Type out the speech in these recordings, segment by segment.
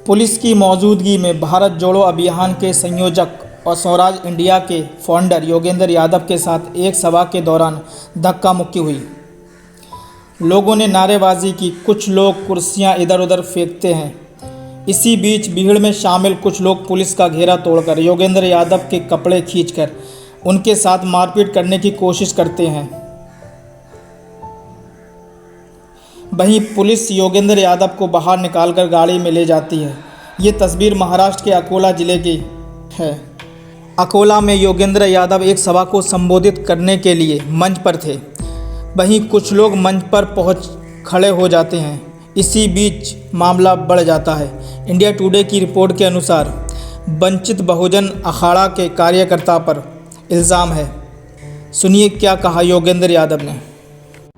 Police की मौजूदगी में भारत जोड़ो अभियान के संयोजक और स्वराज इंडिया के फाउंडर योगेंद्र यादव के साथ एक सभा के दौरान धक्का मुक्की हुई। लोगों ने नारेबाजी की, कुछ लोग कुर्सियां इधर उधर फेंकते हैं। इसी बीच भीड़ में शामिल कुछ लोग पुलिस का घेरा तोड़कर योगेंद्र यादव के कपड़े खींचकर उनके साथ मारपीट करने की कोशिश करते हैं। वहीं पुलिस योगेंद्र यादव को बाहर निकालकर गाड़ी में ले जाती है। ये तस्वीर महाराष्ट्र के अकोला जिले की है। अकोला में योगेंद्र यादव एक सभा को संबोधित करने के लिए मंच पर थे। वहीं कुछ लोग मंच पर पहुंच खड़े हो जाते हैं। इसी बीच मामला बढ़ जाता है। इंडिया टुडे की रिपोर्ट के अनुसार वंचित बहुजन अखाड़ा के कार्यकर्ता पर इल्ज़ाम है। सुनिए क्या कहा योगेंद्र यादव ने।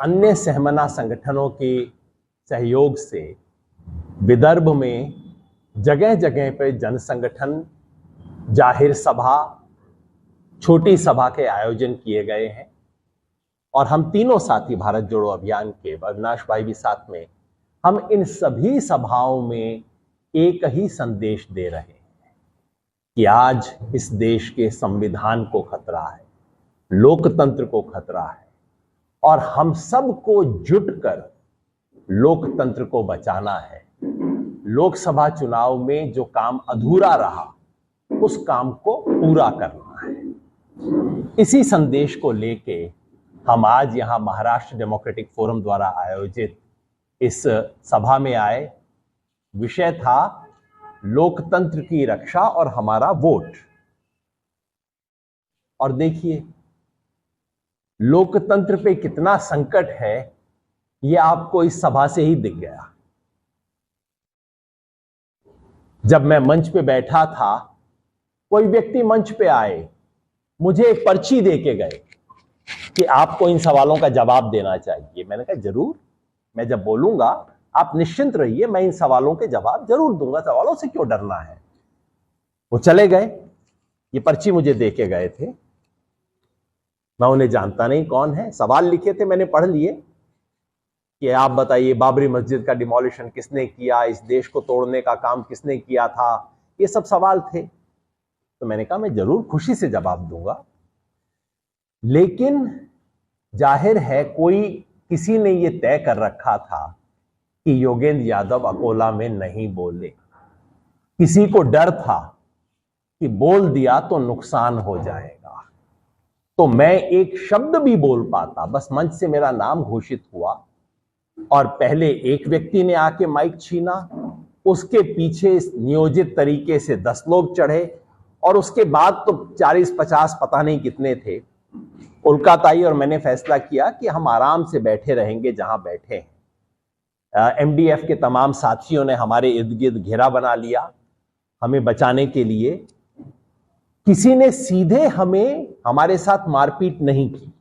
अन्य सहमना संगठनों के सहयोग से विदर्भ में जगह जगह पर जन संगठन, जाहिर सभा, छोटी सभा के आयोजन किए गए हैं और हम तीनों साथी भारत जोड़ो अभियान के, अविनाश भाई भी साथ में, हम इन सभी सभाओं में एक ही संदेश दे रहे हैं कि आज इस देश के संविधान को खतरा है, लोकतंत्र को खतरा है और हम सबको जुटकर लोकतंत्र को बचाना है। लोकसभा चुनाव में जो काम अधूरा रहा उस काम को पूरा करना है। इसी संदेश को लेके हम आज यहां महाराष्ट्र डेमोक्रेटिक फोरम द्वारा आयोजित इस सभा में आए। विषय था लोकतंत्र की रक्षा और हमारा वोट। और देखिए लोकतंत्र पे कितना संकट है ये आपको इस सभा से ही दिख गया। जब मैं मंच पे बैठा था, कोई व्यक्ति मंच पे आए, मुझे एक पर्ची दे के गए कि आपको इन सवालों का जवाब देना चाहिए। मैंने कहा जरूर, मैं जब बोलूंगा आप निश्चिंत रहिए, मैं इन सवालों के जवाब जरूर दूंगा, सवालों से क्यों डरना है। वो चले गए, ये पर्ची मुझे दे के गए थे। मैं उन्हें जानता नहीं कौन है। सवाल लिखे थे, मैंने पढ़ लिए कि आप बताइए बाबरी मस्जिद का डिमोलिशन किसने किया, इस देश को तोड़ने का काम किसने किया था, ये सब सवाल थे। तो मैंने कहा मैं जरूर खुशी से जवाब दूंगा, लेकिन जाहिर है कोई किसी ने ये तय कर रखा था कि योगेंद्र यादव अकोला में नहीं बोले। किसी को डर था कि बोल दिया तो नुकसान हो जाएगा, तो मैं एक शब्द भी बोल पाता, बस मंच से मेरा नाम घोषित हुआ और पहले एक व्यक्ति ने आके माइक छीना, उसके पीछे नियोजित तरीके से 10 लोग चढ़े और उसके बाद तो 40-50 पता नहीं कितने थे। उल्काताई और मैंने फैसला किया कि हम आराम से बैठे रहेंगे जहां बैठे हैं। एमडीएफ के तमाम साथियों ने हमारे इर्द गिर्द घेरा बना लिया हमें बचाने के लिए। किसी ने सीधे हमारे साथ मारपीट नहीं की,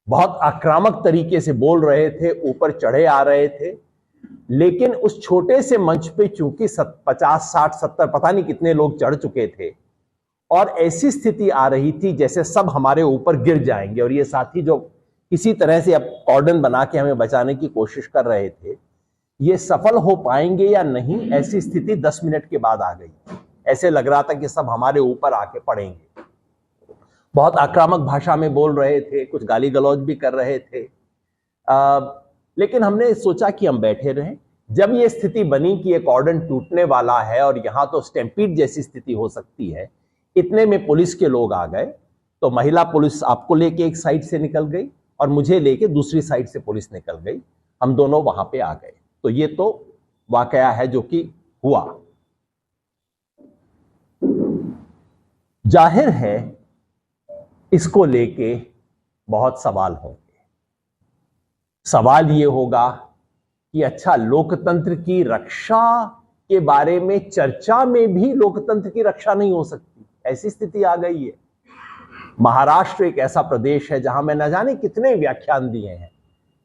बहुत आक्रामक तरीके से बोल रहे थे, ऊपर चढ़े आ रहे थे, लेकिन उस छोटे से मंच पे चूंकि 50, 60, 70 पता नहीं कितने लोग चढ़ चुके थे और ऐसी स्थिति आ रही थी जैसे सब हमारे ऊपर गिर जाएंगे और ये साथी जो किसी तरह से अब कॉर्डन बना के हमें बचाने की कोशिश कर रहे थे, ये सफल हो पाएंगे या नहीं, ऐसी स्थिति 10 मिनट के बाद आ गई। ऐसे लग रहा था कि सब हमारे ऊपर आके पड़ेंगे। बहुत आक्रामक भाषा में बोल रहे थे, कुछ गाली गलौज भी कर रहे थे, लेकिन हमने सोचा कि हम बैठे रहें। जब ये स्थिति बनी कि ये कॉर्डन टूटने वाला है और यहां तो स्टैम्पीड जैसी स्थिति हो सकती है, इतने में पुलिस के लोग आ गए। तो महिला पुलिस आपको लेके एक साइड से निकल गई और मुझे लेके दूसरी साइड से पुलिस निकल गई। हम दोनों वहां पे आ गए। तो ये तो वाकया है जो कि हुआ। जाहिर है इसको लेके बहुत सवाल होंगे। सवाल ये होगा कि अच्छा, लोकतंत्र की रक्षा के बारे में चर्चा में भी लोकतंत्र की रक्षा नहीं हो सकती, ऐसी स्थिति आ गई है। महाराष्ट्र एक ऐसा प्रदेश है जहां मैं न जाने कितने व्याख्यान दिए हैं।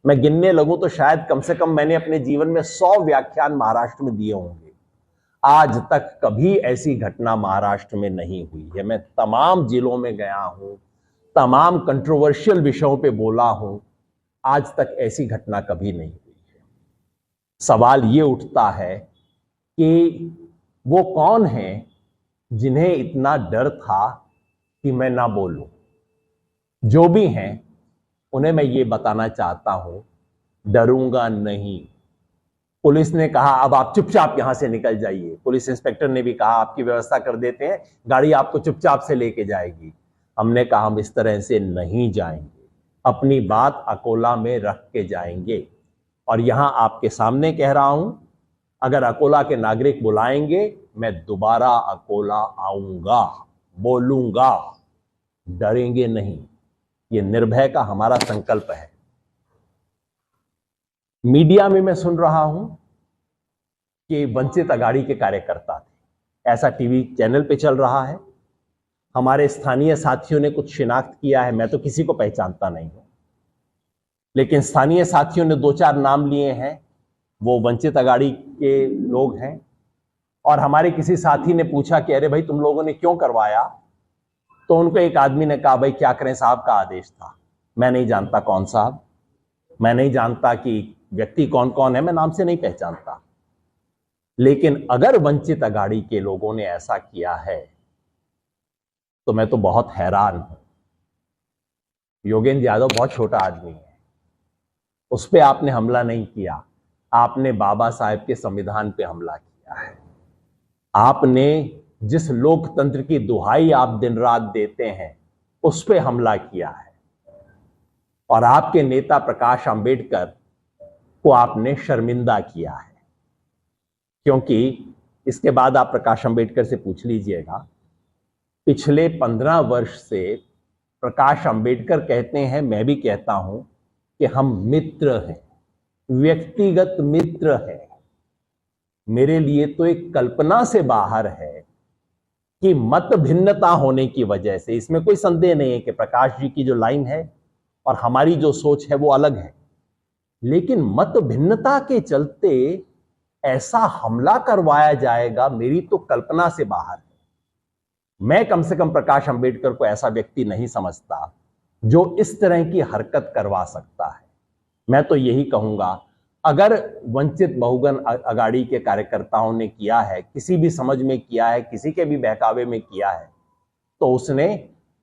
मैं गिनने लगूं तो शायद कम से कम मैंने अपने जीवन में 100 व्याख्यान महाराष्ट्र में दिए होंगे। आज तक कभी ऐसी घटना महाराष्ट्र में नहीं हुई है। मैं तमाम जिलों में गया हूं, तमाम कंट्रोवर्शियल विषयों पे बोला हूं, आज तक ऐसी घटना कभी नहीं हुई है। सवाल ये उठता है कि वो कौन है जिन्हें इतना डर था कि मैं ना बोलूं। जो भी हैं उन्हें मैं ये बताना चाहता हूं, डरूंगा नहीं। पुलिस ने कहा अब आप चुपचाप यहां से निकल जाइए। पुलिस इंस्पेक्टर ने भी कहा आपकी व्यवस्था कर देते हैं, गाड़ी आपको चुपचाप से लेके जाएगी। हमने कहा हम इस तरह से नहीं जाएंगे, अपनी बात अकोला में रख के जाएंगे। और यहां आपके सामने कह रहा हूं, अगर अकोला के नागरिक बुलाएंगे मैं दोबारा अकोला आऊंगा, बोलूंगा, डरेंगे नहीं। ये निर्भय का हमारा संकल्प है। मीडिया में मैं सुन रहा हूं कि वंचित अघाड़ी के कार्यकर्ता थे, ऐसा टीवी चैनल पे चल रहा है। हमारे स्थानीय साथियों ने कुछ शिनाख्त किया है, मैं तो किसी को पहचानता नहीं हूं, लेकिन स्थानीय साथियों ने 2-4 नाम लिए हैं, वो वंचित अघाड़ी के लोग हैं। और हमारे किसी साथी ने पूछा कि अरे भाई तुम लोगों ने क्यों करवाया, तो उनको एक आदमी ने कहा भाई क्या करें, साहब का आदेश था। मैं नहीं जानता कौन साहब, मैं नहीं जानता कि व्यक्ति कौन कौन है, मैं नाम से नहीं पहचानता। लेकिन अगर वंचित अघाड़ी के लोगों ने ऐसा किया है तो मैं तो बहुत हैरान हूं। योगेंद्र यादव बहुत छोटा आदमी है, उस पर आपने हमला नहीं किया, आपने बाबा साहेब के संविधान पे हमला किया है। आपने जिस लोकतंत्र की दुहाई आप दिन रात देते हैं उस पे हमला किया है। और आपके नेता प्रकाश अंबेडकर को आपने शर्मिंदा किया है। क्योंकि इसके बाद आप प्रकाश अंबेडकर से पूछ लीजिएगा, पिछले 15 वर्ष से प्रकाश अंबेडकर कहते हैं, मैं भी कहता हूं कि हम मित्र हैं, व्यक्तिगत मित्र हैं। मेरे लिए तो एक कल्पना से बाहर है कि मत भिन्नता होने की वजह से, इसमें कोई संदेह नहीं है कि प्रकाश जी की जो लाइन है और हमारी जो सोच है वो अलग है, लेकिन मत भिन्नता के चलते ऐसा हमला करवाया जाएगा, मेरी तो कल्पना से बाहर है। मैं कम से कम प्रकाश अंबेडकर को ऐसा व्यक्ति नहीं समझता जो इस तरह की हरकत करवा सकता है। मैं तो यही कहूंगा, अगर वंचित बहुजन अघाड़ी के कार्यकर्ताओं ने किया है, किसी भी समझ में किया है, किसी के भी बहकावे में किया है, तो उसने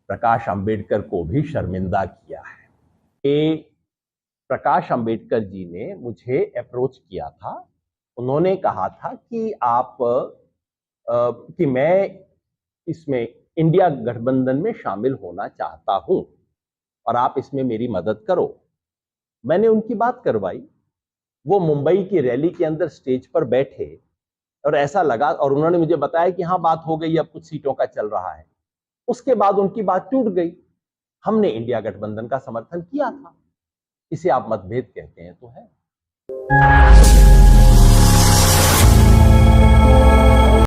प्रकाश अंबेडकर को भी शर्मिंदा किया है। प्रकाश अंबेडकर जी ने मुझे अप्रोच किया था, उन्होंने कहा था कि कि मैं इसमें इंडिया गठबंधन में शामिल होना चाहता हूं और आप इसमें मेरी मदद करो। मैंने उनकी बात करवाई, वो मुंबई की रैली के अंदर स्टेज पर बैठे और ऐसा लगा, और उन्होंने मुझे बताया कि हाँ बात हो गई, अब कुछ सीटों का चल रहा है। उसके बाद उनकी बात टूट गई। हमने इंडिया गठबंधन का समर्थन किया था, इसे आप मतभेद कहते हैं तो है।